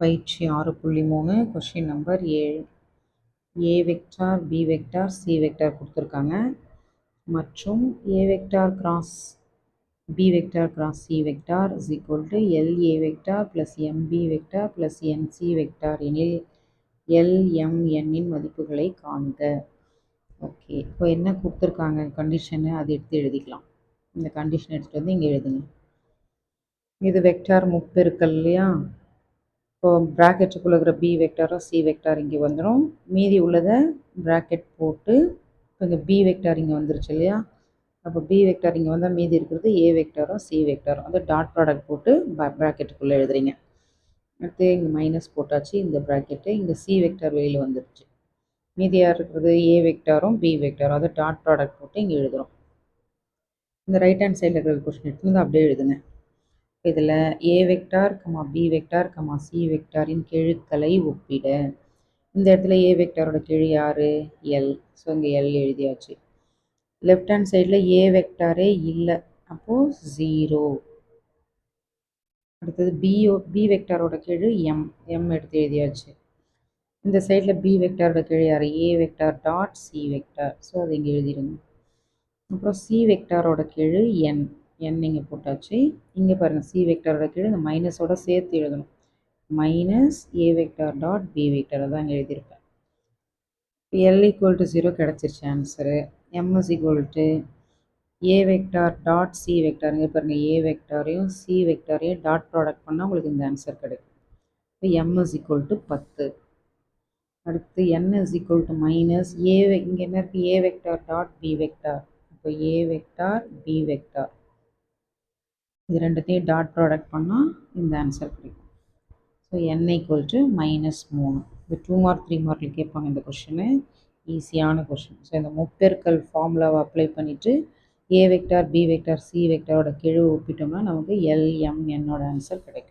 பயிற்சி 6.3 question number 7. A vector B vector C vector கொடுத்துருக்காங்க மற்றும் A vector cross B vector cross C vector is equal to L A vector plus M B vector plus N C vector எனில் எல்எம்என்னின் மதிப்புகளை காண்க. Okay, இப்போ என்ன கொடுத்துருக்காங்க கண்டிஷனு அதை எடுத்து எழுதிக்கலாம். இந்த கண்டிஷன் எடுத்துகிட்டு வந்து இங்கே எழுதுங்க. இது வெக்டார் முப்பெருக்கல் இல்லையா? இப்போ ப்ராக்கெட்டுக்குள்ளே இருக்கிற பி வெக்டாரோ சி வெக்டார் இங்கே வந்துடும். மீதி உள்ளதை ப்ராக்கெட் போட்டு இப்போ இங்கே பி வெக்டார் இங்கே வந்துருச்சு இல்லையா? அப்போ பி வெக்டார் இங்கே வந்தால் மீதி இருக்கிறது ஏ வெக்டாரோ சி வெக்டாரோ அதை டாட் ப்ராடக்ட் போட்டு ப்ராக்கெட்டுக்குள்ளே எழுதுறீங்க. அடுத்து இங்கே மைனஸ் போட்டாச்சு, இந்த ப்ராக்கெட்டு இங்கே சி வெக்டார் வெளியில் வந்துருச்சு. மீதியாக இருக்கிறது ஏ வெக்டாரும் பி வெக்டாரும் அதை டாட் ப்ராடக்ட் போட்டு இங்கே எழுதுகிறோம். இந்த ரைட் ஹேண்ட் சைடில் இருக்கிற கொஸ்டின் எடுத்து வந்து அப்படியே எழுதுங்க. இதில் ஏ வெக்டார் பி வெக்டார் சி வெக்டாரின் கெழுக்களை ஒப்பிட. இந்த இடத்துல ஏ வெக்டாரோட கெழு யார்? எல். ஸோ இங்கே எல் எழுதியாச்சு. லெஃப்ட் ஹேண்ட் சைடில் ஏ வெக்டாரே இல்லை, அப்போது 0. அடுத்தது பி வெக்டாரோட கெழு எம் எடுத்து எழுதியாச்சு. இந்த சைடில் பி வெக்டாரோட கெழு யார்? A vector dot C vector. So அதை இங்கே எழுதிடுங்க. அப்புறம் சி வெக்டாரோட கெழு என் இங்கே போட்டாச்சு. இங்கே பாருங்கள், சி வெக்டாரோட கீழே இந்த மைனஸோட சேர்த்து எழுதணும். மைனஸ் ஏ வெக்டார் டாட் பி வெக்டார் தான் இங்கே எழுதியிருப்பேன். எல் ஈக்குவல் டு 0 கிடச்சிருச்சு answer. M is equal to A vector dot C vector. இங்கே பாருங்கள், ஏ வெக்டாரையும் சி வெக்டாரையும் டாட் ப்ராடக்ட் பண்ணால் உங்களுக்கு இந்த ஆன்சர் கிடைக்கும். இப்போ எம் இஸ் ஈக்குவல் டு 10. அடுத்து என் இஸ் ஈக்குவல் டு மைனஸ் இங்கே என்ன இருக்குது? ஏ வெக்டார் டாட் பி வெக்டார். இப்போ ஏ வெக்டார் பி வெக்டார் இது ரெண்டுத்தையும் டாட் ப்ராடக்ட் பண்ணால் இந்த ஆன்சர் கிடைக்கும். So n equal to -3. இது 2 மார்க் 3 மார்க்கில் கேட்பாங்க இந்த கொஷினு. ஈஸியான கொஷின். ஸோ இந்த முப்பெருக்கல் ஃபார்முலாவை அப்ளை பண்ணிவிட்டு ஏ வெக்டார் பி வெக்டார் சி வெக்டாரோட கெழு ஒப்பிட்டோம்னா நமக்கு LMNோட ஆன்சர் கிடைக்கும்.